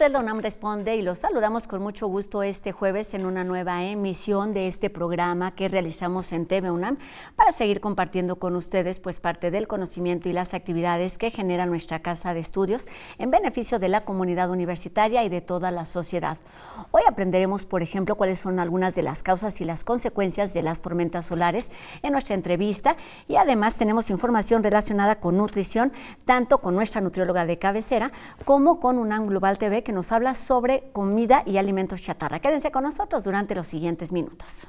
Esto es la UNAM Responde y los saludamos con mucho gusto este jueves en una nueva emisión de este programa que realizamos en TV UNAM para seguir compartiendo con ustedes pues parte del conocimiento y las actividades que genera nuestra casa de estudios en beneficio de la comunidad universitaria y de toda la sociedad. Hoy aprenderemos, por ejemplo, cuáles son algunas de las causas y las consecuencias de las tormentas solares en nuestra entrevista y además tenemos información relacionada con nutrición, tanto con nuestra nutrióloga de cabecera como con UNAM Global TV que nos habla sobre comida y alimentos chatarra. Quédense con nosotros durante los siguientes minutos.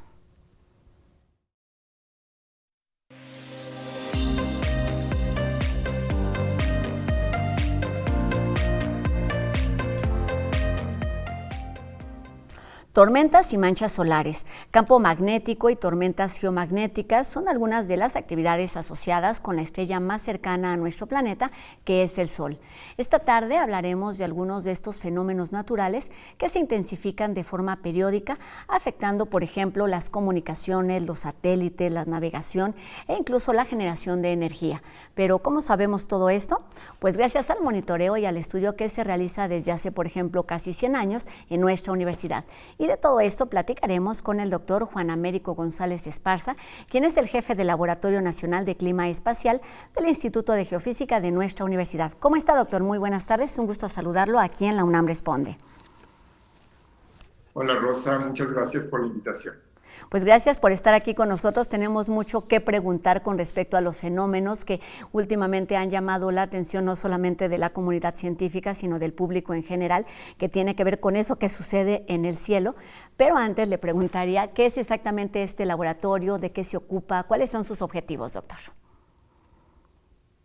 Tormentas y manchas solares, campo magnético y tormentas geomagnéticas son algunas de las actividades asociadas con la estrella más cercana a nuestro planeta, que es el Sol. Esta tarde hablaremos de algunos de estos fenómenos naturales que se intensifican de forma periódica, afectando, por ejemplo, las comunicaciones, los satélites, la navegación e incluso la generación de energía. Pero, ¿cómo sabemos todo esto? Pues gracias al monitoreo y al estudio que se realiza desde hace, por ejemplo, casi 100 años en nuestra universidad. Y de todo esto platicaremos con el doctor Juan Américo González Esparza, quien es el jefe del Laboratorio Nacional de Clima Espacial del Instituto de Geofísica de nuestra universidad. ¿Cómo está, doctor? Muy buenas tardes. Un gusto saludarlo aquí en la UNAM Responde. Hola, Rosa. Muchas gracias por la invitación. Pues gracias por estar aquí con nosotros. Tenemos mucho que preguntar con respecto a los fenómenos que últimamente han llamado la atención no solamente de la comunidad científica, sino del público en general, que tiene que ver con eso que sucede en el cielo. Pero antes le preguntaría, ¿qué es exactamente este laboratorio? ¿De qué se ocupa? ¿Cuáles son sus objetivos, doctor?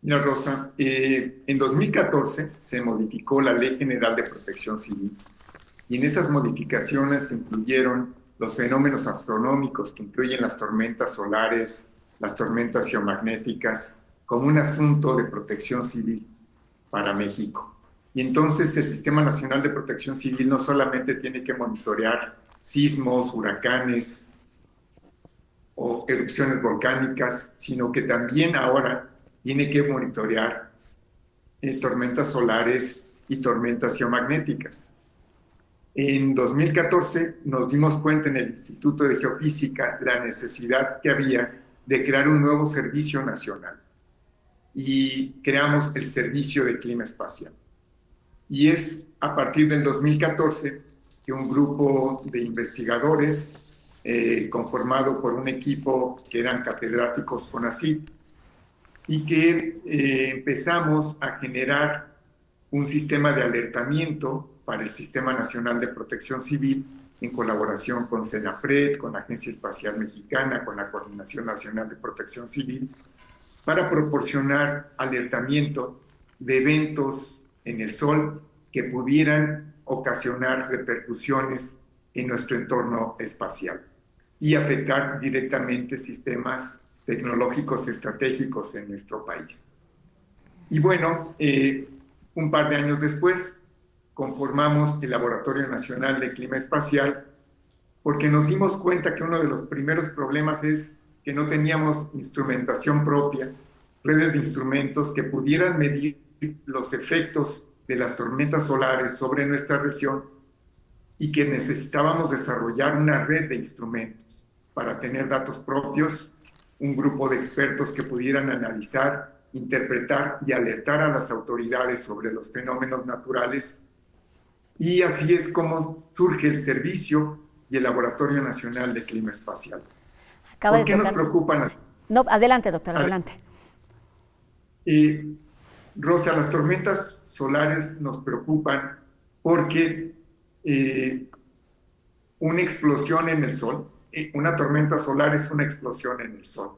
Mira, Rosa, en 2014 se modificó la Ley General de Protección Civil y en esas modificaciones se incluyeron los fenómenos astronómicos que incluyen las tormentas solares, las tormentas geomagnéticas, como un asunto de protección civil para México. Y entonces el Sistema Nacional de Protección Civil no solamente tiene que monitorear sismos, huracanes o erupciones volcánicas, sino que también ahora tiene que monitorear tormentas solares y tormentas geomagnéticas. En 2014 nos dimos cuenta en el Instituto de Geofísica la necesidad que había de crear un nuevo servicio nacional y creamos el Servicio de Clima Espacial. Y es a partir del 2014 que un grupo de investigadores conformado por un equipo que eran catedráticos CONACYT y que empezamos a generar un sistema de alertamiento para el Sistema Nacional de Protección Civil en colaboración con CENAPRED, con la Agencia Espacial Mexicana, con la Coordinación Nacional de Protección Civil, para proporcionar alertamiento de eventos en el Sol que pudieran ocasionar repercusiones en nuestro entorno espacial y afectar directamente sistemas tecnológicos estratégicos en nuestro país. Y bueno, un par de años después, conformamos el Laboratorio Nacional de Clima Espacial porque nos dimos cuenta que uno de los primeros problemas es que no teníamos instrumentación propia, redes de instrumentos que pudieran medir los efectos de las tormentas solares sobre nuestra región y que necesitábamos desarrollar una red de instrumentos para tener datos propios, un grupo de expertos que pudieran analizar, interpretar y alertar a las autoridades sobre los fenómenos naturales. Y así es como surge el servicio y el Laboratorio Nacional de Clima Espacial. ¿Por qué nos preocupan? No, adelante, doctor, adelante. Rosa, las tormentas solares nos preocupan porque una explosión en el Sol, una tormenta solar es una explosión en el Sol.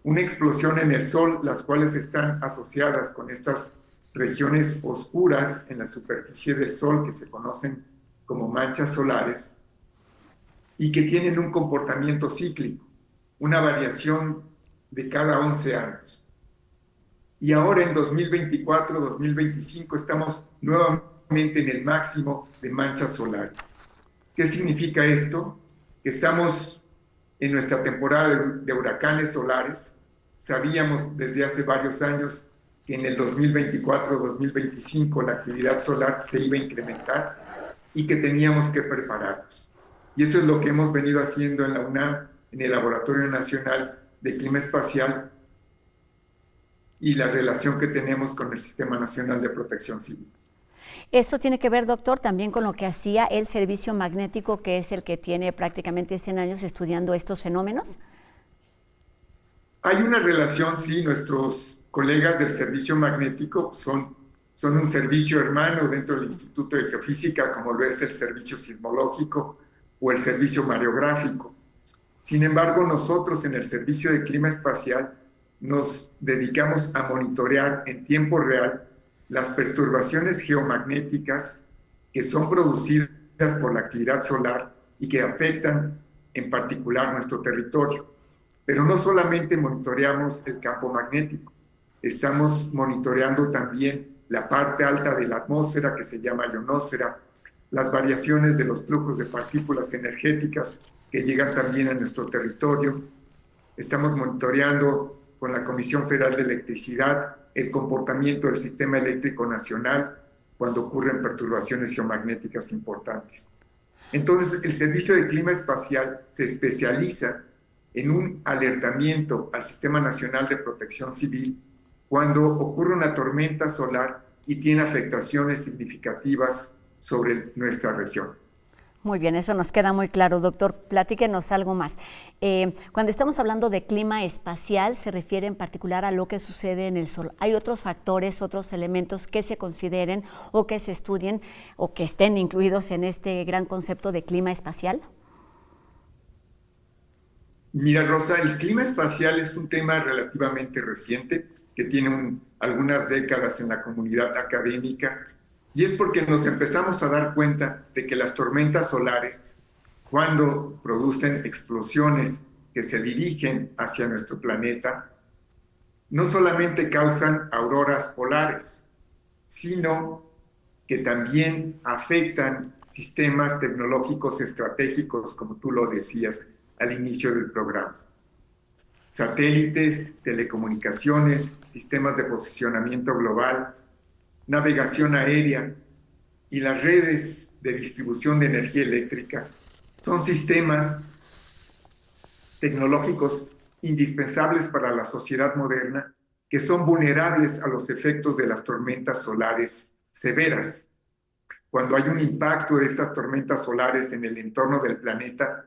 Una explosión en el Sol, las cuales están asociadas con estas regiones oscuras en la superficie del Sol que se conocen como manchas solares y que tienen un comportamiento cíclico, una variación de cada 11 años. Y ahora en 2024-2025 estamos nuevamente en el máximo de manchas solares. ¿Qué significa esto? Que estamos en nuestra temporada de huracanes solares. Sabíamos desde hace varios años que en el 2024-2025 la actividad solar se iba a incrementar y que teníamos que prepararnos. Y eso es lo que hemos venido haciendo en la UNAM, en el Laboratorio Nacional de Clima Espacial, y la relación que tenemos con el Sistema Nacional de Protección Civil. Esto tiene que ver, doctor, también con lo que hacía el Servicio Magnético, que es el que tiene prácticamente 100 años estudiando estos fenómenos. Hay una relación, sí, nuestros colegas del Servicio Magnético son un servicio hermano dentro del Instituto de Geofísica, como lo es el Servicio Sismológico o el Servicio Mareográfico. Sin embargo, nosotros en el Servicio de Clima Espacial nos dedicamos a monitorear en tiempo real las perturbaciones geomagnéticas que son producidas por la actividad solar y que afectan en particular nuestro territorio. Pero no solamente monitoreamos el campo magnético, estamos monitoreando también la parte alta de la atmósfera que se llama ionosfera, las variaciones de los flujos de partículas energéticas que llegan también a nuestro territorio. Estamos monitoreando con la Comisión Federal de Electricidad el comportamiento del sistema eléctrico nacional cuando ocurren perturbaciones geomagnéticas importantes. Entonces, el Servicio de Clima Espacial se especializa en un alertamiento al Sistema Nacional de Protección Civil cuando ocurre una tormenta solar y tiene afectaciones significativas sobre nuestra región. Muy bien, eso nos queda muy claro. Doctor, platíquenos algo más. Cuando estamos hablando de clima espacial, se refiere en particular a lo que sucede en el Sol. ¿Hay otros factores, otros elementos que se consideren o que se estudien o que estén incluidos en este gran concepto de clima espacial? Mira, Rosa, el clima espacial es un tema relativamente reciente, que tiene algunas décadas en la comunidad académica, y es porque nos empezamos a dar cuenta de que las tormentas solares, cuando producen explosiones que se dirigen hacia nuestro planeta, no solamente causan auroras polares, sino que también afectan sistemas tecnológicos estratégicos, como tú lo decías al inicio del programa. Satélites, telecomunicaciones, sistemas de posicionamiento global, navegación aérea y las redes de distribución de energía eléctrica son sistemas tecnológicos indispensables para la sociedad moderna que son vulnerables a los efectos de las tormentas solares severas. Cuando hay un impacto de estas tormentas solares en el entorno del planeta,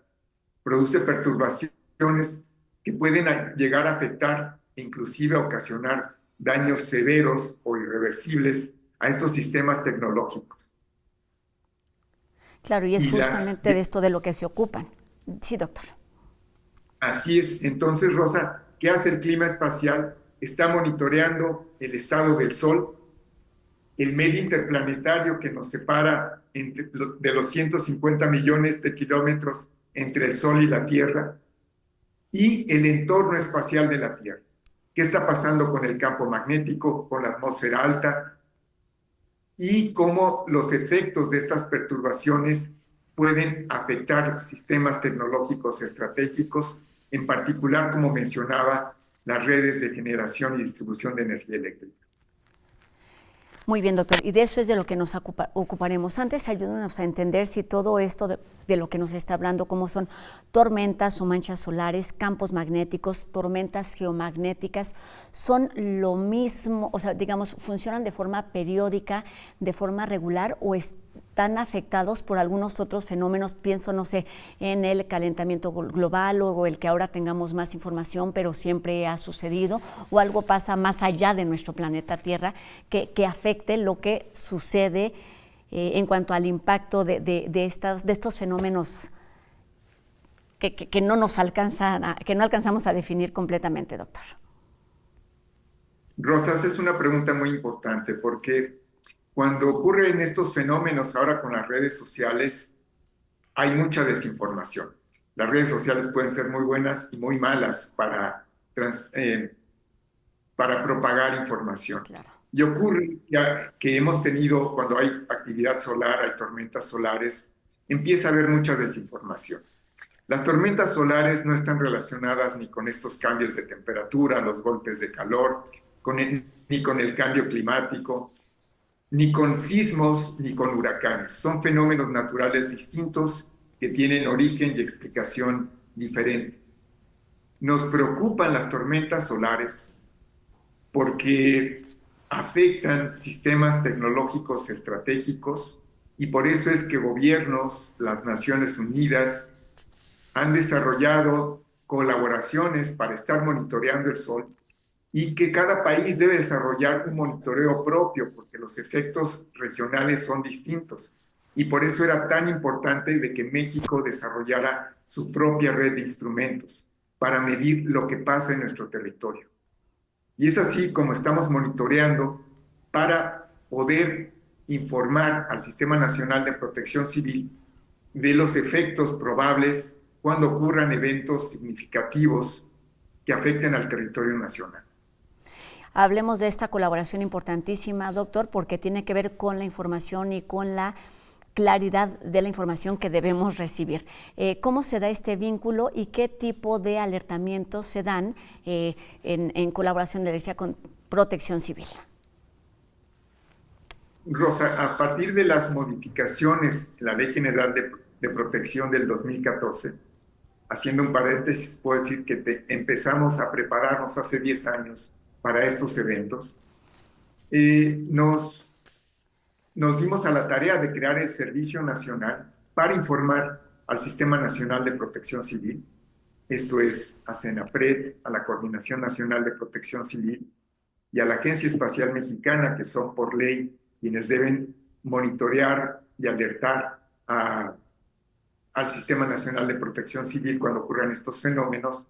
produce perturbaciones que pueden llegar a afectar e inclusive a ocasionar daños severos o irreversibles a estos sistemas tecnológicos. Claro, y es justamente de esto de lo que se ocupan. Sí, doctor. Así es. Entonces, Rosa, ¿qué hace el clima espacial? Está monitoreando el estado del Sol, el medio interplanetario que nos separa de los 150 millones de kilómetros entre el Sol y la Tierra, y el entorno espacial de la Tierra. ¿Qué está pasando con el campo magnético, con la atmósfera alta? Y cómo los efectos de estas perturbaciones pueden afectar sistemas tecnológicos estratégicos, en particular, como mencionaba, las redes de generación y distribución de energía eléctrica. Muy bien, doctor, y de eso es de lo que nos ocuparemos. Antes, ayúdenos a entender si todo esto de lo que nos está hablando, como son tormentas o manchas solares, campos magnéticos, tormentas geomagnéticas, son lo mismo, o sea, digamos, funcionan de forma periódica, de forma regular, o están afectados por algunos otros fenómenos. Pienso, no sé, en el calentamiento global o el que ahora tengamos más información, pero siempre ha sucedido, o algo pasa más allá de nuestro planeta Tierra que afecte lo que sucede en cuanto al impacto de estos fenómenos que no nos alcanzan, que no alcanzamos a definir completamente, doctor. Rosas, es una pregunta muy importante porque cuando ocurren estos fenómenos ahora con las redes sociales, hay mucha desinformación. Las redes sociales pueden ser muy buenas y muy malas para propagar información. Claro. Y ocurre ya que hemos tenido, cuando hay actividad solar, hay tormentas solares, empieza a haber mucha desinformación. Las tormentas solares no están relacionadas ni con estos cambios de temperatura, los golpes de calor, ni con el cambio climático, ni con sismos, ni con huracanes. Son fenómenos naturales distintos que tienen origen y explicación diferente. Nos preocupan las tormentas solares porque afectan sistemas tecnológicos estratégicos y por eso es que gobiernos, las Naciones Unidas, han desarrollado colaboraciones para estar monitoreando el sol y que cada país debe desarrollar un monitoreo propio porque los efectos regionales son distintos. Y por eso era tan importante de que México desarrollara su propia red de instrumentos para medir lo que pasa en nuestro territorio. Y es así como estamos monitoreando para poder informar al Sistema Nacional de Protección Civil de los efectos probables cuando ocurran eventos significativos que afecten al territorio nacional. Hablemos de esta colaboración importantísima, doctor, porque tiene que ver con la información y con la claridad de la información que debemos recibir. ¿Cómo se da este vínculo y qué tipo de alertamientos se dan en colaboración, le decía, con Protección Civil? Rosa, a partir de las modificaciones en la Ley General de Protección del 2014, haciendo un paréntesis, puedo decir que empezamos a prepararnos hace 10 años para estos eventos, nos dimos a la tarea de crear el Servicio Nacional para informar al Sistema Nacional de Protección Civil, esto es a CENAPRED, a la Coordinación Nacional de Protección Civil y a la Agencia Espacial Mexicana, que son por ley quienes deben monitorear y alertar al Sistema Nacional de Protección Civil cuando ocurran estos fenómenos.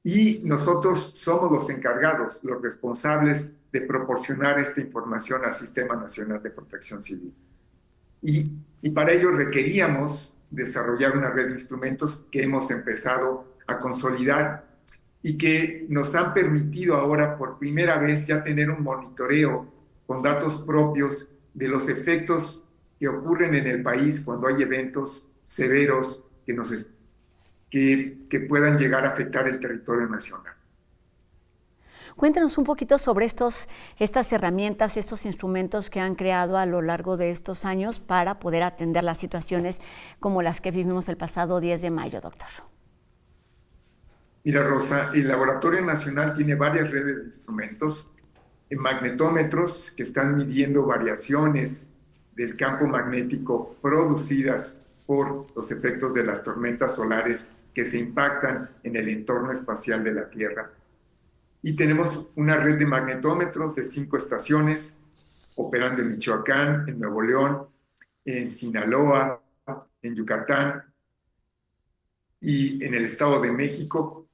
Y nosotros somos los encargados, los responsables de proporcionar esta información al Sistema Nacional de Protección Civil. Y para ello requeríamos desarrollar una red de instrumentos que hemos empezado a consolidar y que nos han permitido ahora por primera vez ya tener un monitoreo con datos propios de los efectos que ocurren en el país cuando hay eventos severos que puedan llegar a afectar el territorio nacional. Cuéntanos un poquito sobre estas herramientas, estos instrumentos que han creado a lo largo de estos años para poder atender las situaciones como las que vivimos el pasado 10 de mayo, doctor. Mira, Rosa, el Laboratorio Nacional tiene varias redes de instrumentos, magnetómetros que están midiendo variaciones del campo magnético producidas por los efectos de las tormentas solares que se impactan en el entorno espacial de la Tierra. Y tenemos una red de magnetómetros de 5 estaciones operando en Michoacán, en Nuevo León, en Sinaloa, en Yucatán y en el Estado de México.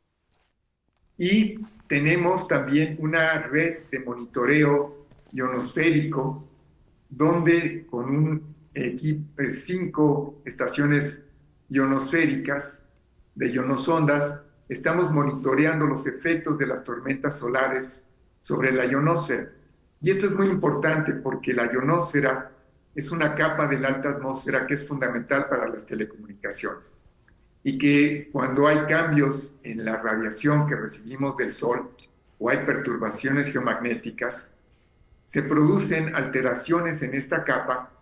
Y tenemos también una red de monitoreo ionosférico donde con un equipo, 5 estaciones ionosféricas de ionosondas, estamos monitoreando los efectos de las tormentas solares sobre la ionosfera. Y esto es muy importante porque la ionosfera es una capa de la alta atmósfera que es fundamental para las telecomunicaciones. Y que cuando hay cambios en la radiación que recibimos del Sol o hay perturbaciones geomagnéticas, se producen alteraciones en esta capa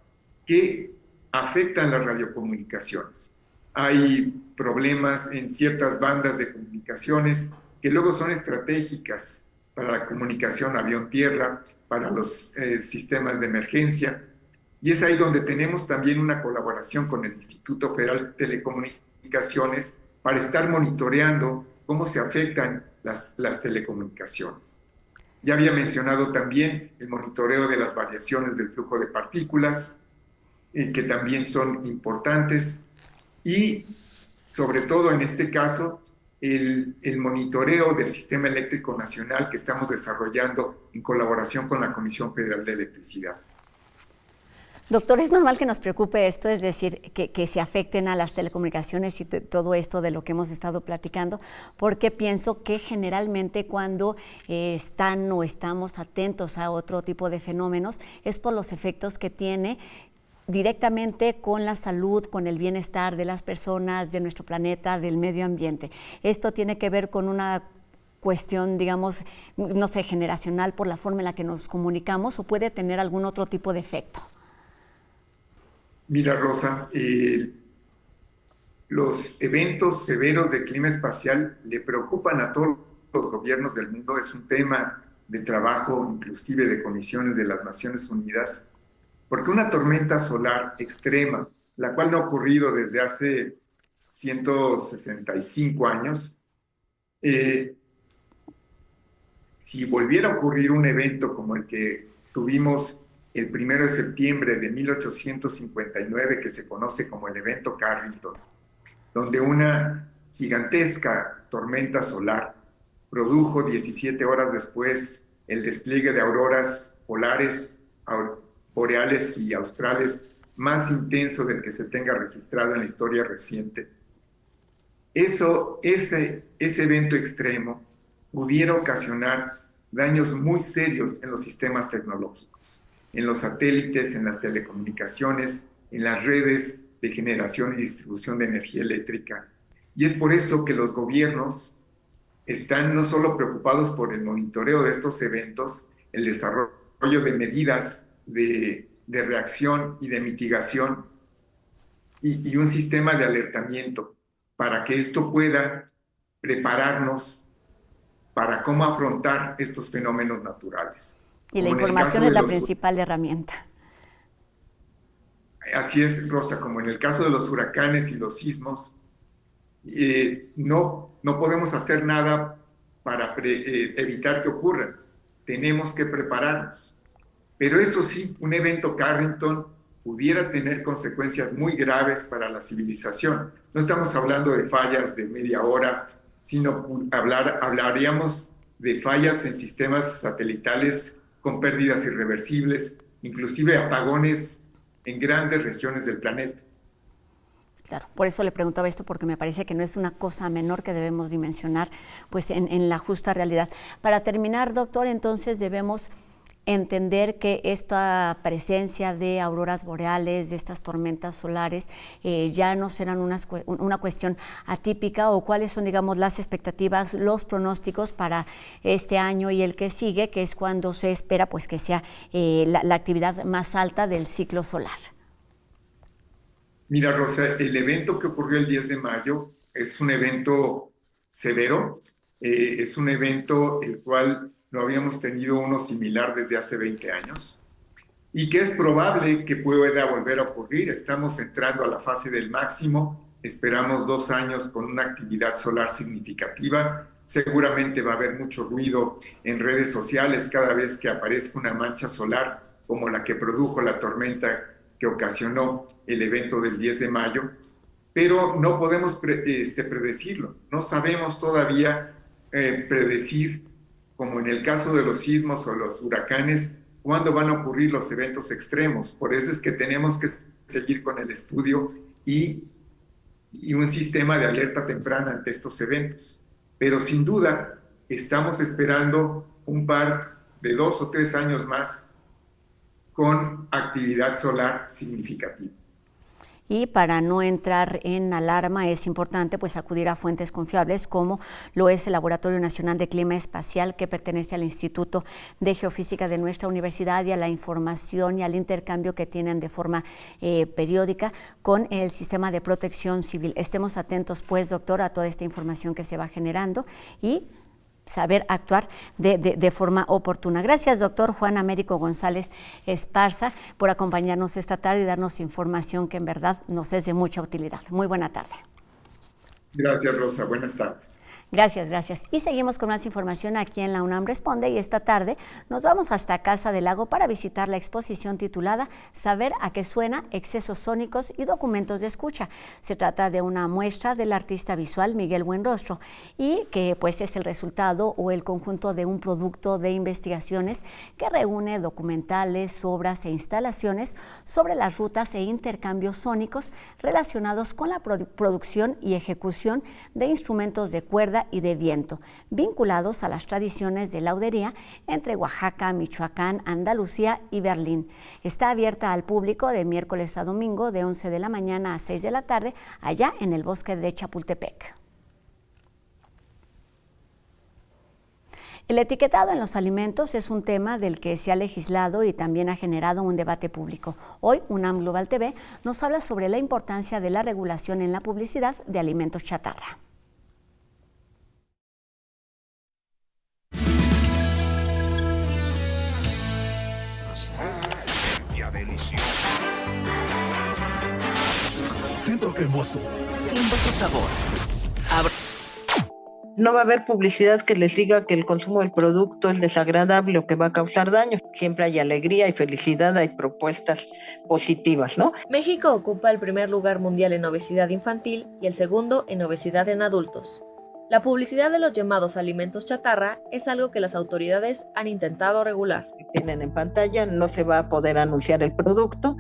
que afectan las radiocomunicaciones. Hay problemas en ciertas bandas de comunicaciones que luego son estratégicas para la comunicación avión-tierra, para los sistemas de emergencia. Y es ahí donde tenemos también una colaboración con el Instituto Federal de Telecomunicaciones para estar monitoreando cómo se afectan las telecomunicaciones. Ya había mencionado también el monitoreo de las variaciones del flujo de partículas, que también son importantes, y sobre todo en este caso el monitoreo del Sistema Eléctrico Nacional que estamos desarrollando en colaboración con la Comisión Federal de Electricidad. Doctor, ¿es normal que nos preocupe esto? Es decir, que se afecten a las telecomunicaciones y todo esto de lo que hemos estado platicando, porque pienso que generalmente cuando están o estamos atentos a otro tipo de fenómenos es por los efectos que tiene directamente con la salud, con el bienestar de las personas, de nuestro planeta, del medio ambiente. Esto tiene que ver con una cuestión, digamos, no sé, generacional por la forma en la que nos comunicamos o puede tener algún otro tipo de efecto? Mira, Rosa, los eventos severos de clima espacial le preocupan a todos los gobiernos del mundo. Es un tema de trabajo, inclusive de comisiones de las Naciones Unidas, porque una tormenta solar extrema, la cual no ha ocurrido desde hace 165 años, si volviera a ocurrir un evento como el que tuvimos el 1 de septiembre de 1859, que se conoce como el evento Carrington, donde una gigantesca tormenta solar produjo 17 horas después el despliegue de auroras polares, boreales y australes más intenso del que se tenga registrado en la historia reciente. Ese evento extremo pudiera ocasionar daños muy serios en los sistemas tecnológicos, en los satélites, en las telecomunicaciones, en las redes de generación y distribución de energía eléctrica. Y es por eso que los gobiernos están no solo preocupados por el monitoreo de estos eventos, el desarrollo de medidas de reacción y de mitigación y un sistema de alertamiento para que esto pueda prepararnos para cómo afrontar estos fenómenos naturales. Y la información es la principal herramienta. Así es, Rosa, como en el caso de los huracanes y los sismos, no podemos hacer nada para evitar que ocurran. Tenemos que prepararnos. Pero eso sí, un evento Carrington pudiera tener consecuencias muy graves para la civilización. No estamos hablando de fallas de media hora, sino hablaríamos de fallas en sistemas satelitales con pérdidas irreversibles, inclusive apagones en grandes regiones del planeta. Claro, por eso le preguntaba esto, porque me parece que no es una cosa menor que debemos dimensionar pues, en la justa realidad. Para terminar, doctor, entonces debemos entender que esta presencia de auroras boreales, de estas tormentas solares, ya no serán una cuestión atípica, o cuáles son, digamos, las expectativas, los pronósticos para este año y el que sigue, que es cuando se espera pues que sea la actividad más alta del ciclo solar. Mira, Rosa, el evento que ocurrió el 10 de mayo es un evento severo, es un evento el cual no habíamos tenido uno similar desde hace 20 años y que es probable que pueda volver a ocurrir. Estamos entrando a la fase del máximo, esperamos 2 años con una actividad solar significativa. Seguramente va a haber mucho ruido en redes sociales cada vez que aparezca una mancha solar como la que produjo la tormenta que ocasionó el evento del 10 de mayo, pero no podemos predecirlo. No sabemos todavía predecir, como en el caso de los sismos o los huracanes, cuándo van a ocurrir los eventos extremos. Por eso es que tenemos que seguir con el estudio y un sistema de alerta temprana ante estos eventos. Pero sin duda, estamos esperando un par de 2 o 3 años más con actividad solar significativa. Y para no entrar en alarma es importante pues acudir a fuentes confiables, como lo es el Laboratorio Nacional de Clima Espacial, que pertenece al Instituto de Geofísica de nuestra universidad, y a la información y al intercambio que tienen de forma periódica con el Sistema de Protección Civil. Estemos atentos pues, doctor, a toda esta información que se va generando y saber actuar de forma oportuna. Gracias, doctor Juan Américo González Esparza, por acompañarnos esta tarde y darnos información que en verdad nos es de mucha utilidad. Muy buena tarde. Gracias, Rosa. Buenas tardes. Gracias, gracias. Y seguimos con más información aquí en La UNAM Responde, y esta tarde nos vamos hasta Casa del Lago para visitar la exposición titulada Saber a qué suena, excesos sónicos y documentos de escucha. Se trata de una muestra del artista visual Miguel Buenrostro, y que pues es el resultado o el conjunto de un producto de investigaciones que reúne documentales, obras e instalaciones sobre las rutas e intercambios sónicos relacionados con la producción y ejecución de instrumentos de cuerda y de viento, vinculados a las tradiciones de laudería entre Oaxaca, Michoacán, Andalucía y Berlín. Está abierta al público de miércoles a domingo de 11 de la mañana a 6 de la tarde, allá en el bosque de Chapultepec. El etiquetado en los alimentos es un tema del que se ha legislado y también ha generado un debate público. Hoy, UNAM Global TV nos habla sobre la importancia de la regulación en la publicidad de alimentos chatarra. Centro cremoso. Cremoso sabor. No va a haber publicidad que les diga que el consumo del producto es desagradable o que va a causar daño. Siempre hay alegría y felicidad, hay propuestas positivas, ¿no? México ocupa el primer lugar mundial en obesidad infantil y el segundo en obesidad en adultos. La publicidad de los llamados alimentos chatarra es algo que las autoridades han intentado regular. Tienen en pantalla, no se va a poder anunciar el producto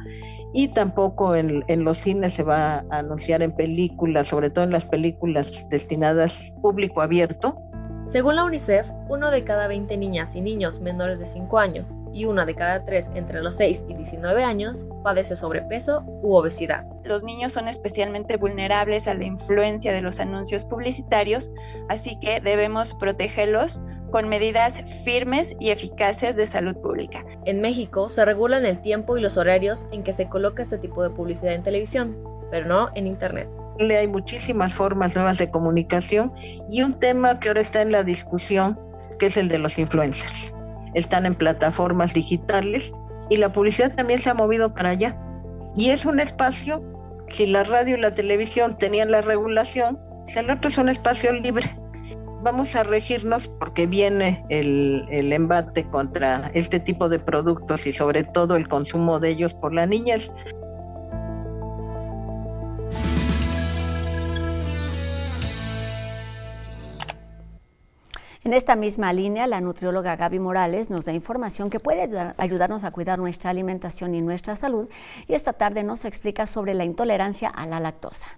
y tampoco en los cines se va a anunciar en películas, sobre todo en las películas destinadas público abierto. Según la UNICEF, 1 de cada 20 niñas y niños menores de 5 años y 1 de cada 3 entre los 6 y 19 años padece sobrepeso u obesidad. Los niños son especialmente vulnerables a la influencia de los anuncios publicitarios, así que debemos protegerlos con medidas firmes y eficaces de salud pública. En México se regulan el tiempo y los horarios en que se coloca este tipo de publicidad en televisión, pero no en Internet. Hay muchísimas formas nuevas de comunicación y un tema que ahora está en la discusión, que es el de los influencers. Están en plataformas digitales y la publicidad también se ha movido para allá. Y es un espacio, si la radio y la televisión tenían la regulación, el otro es un espacio libre. Vamos a regirnos porque viene el embate contra este tipo de productos y sobre todo el consumo de ellos por la niñez. En esta misma línea, la nutrióloga Gaby Morales nos da información que puede ayudarnos a cuidar nuestra alimentación y nuestra salud, y esta tarde nos explica sobre la intolerancia a la lactosa.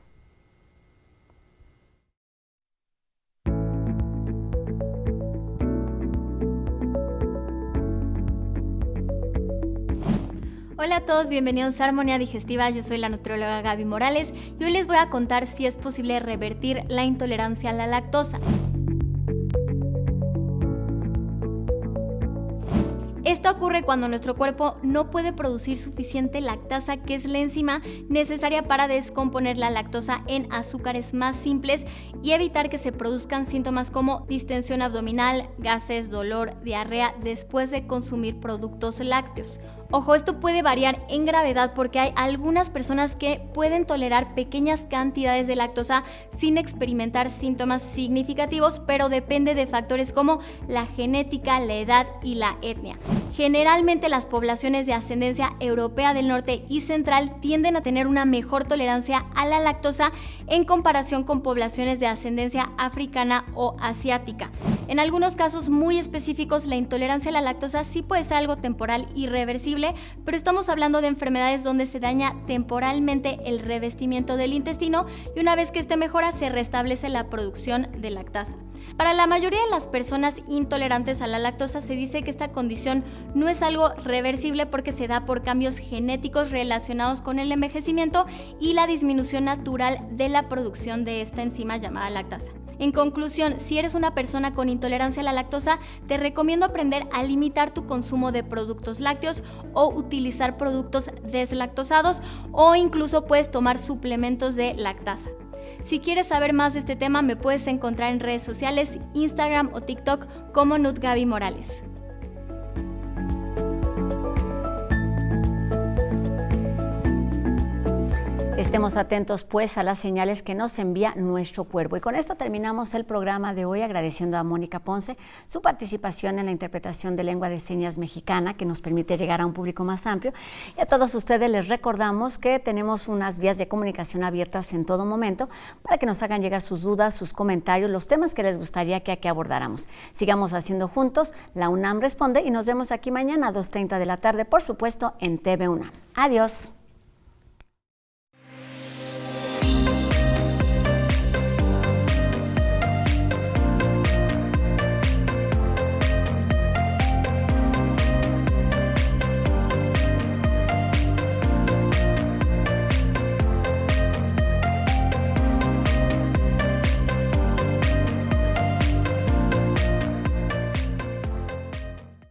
Hola a todos, bienvenidos a Armonía Digestiva, yo soy la nutrióloga Gaby Morales y hoy les voy a contar si es posible revertir la intolerancia a la lactosa. Esto ocurre cuando nuestro cuerpo no puede producir suficiente lactasa, que es la enzima necesaria para descomponer la lactosa en azúcares más simples y evitar que se produzcan síntomas como distensión abdominal, gases, dolor, diarrea después de consumir productos lácteos. Ojo, esto puede variar en gravedad porque hay algunas personas que pueden tolerar pequeñas cantidades de lactosa sin experimentar síntomas significativos, pero depende de factores como la genética, la edad y la etnia. Generalmente las poblaciones de ascendencia europea del norte y central tienden a tener una mejor tolerancia a la lactosa en comparación con poblaciones de ascendencia africana o asiática. En algunos casos muy específicos, la intolerancia a la lactosa sí puede ser algo temporal y reversible, pero estamos hablando de enfermedades donde se daña temporalmente el revestimiento del intestino y una vez que este mejora se restablece la producción de lactasa. Para la mayoría de las personas intolerantes a la lactosa se dice que esta condición no es algo reversible porque se da por cambios genéticos relacionados con el envejecimiento y la disminución natural de la producción de esta enzima llamada lactasa. En conclusión, si eres una persona con intolerancia a la lactosa, te recomiendo aprender a limitar tu consumo de productos lácteos o utilizar productos deslactosados o incluso puedes tomar suplementos de lactasa. Si quieres saber más de este tema, me puedes encontrar en redes sociales, Instagram o TikTok como Gaby Morales. Estemos atentos pues a las señales que nos envía nuestro cuerpo. Y con esto terminamos el programa de hoy, agradeciendo a Mónica Ponce su participación en la interpretación de lengua de señas mexicana, que nos permite llegar a un público más amplio. Y a todos ustedes les recordamos que tenemos unas vías de comunicación abiertas en todo momento para que nos hagan llegar sus dudas, sus comentarios, los temas que les gustaría que aquí abordáramos. Sigamos haciendo juntos La UNAM Responde y nos vemos aquí mañana a 2:30 de la tarde, por supuesto, en TV UNAM. Adiós.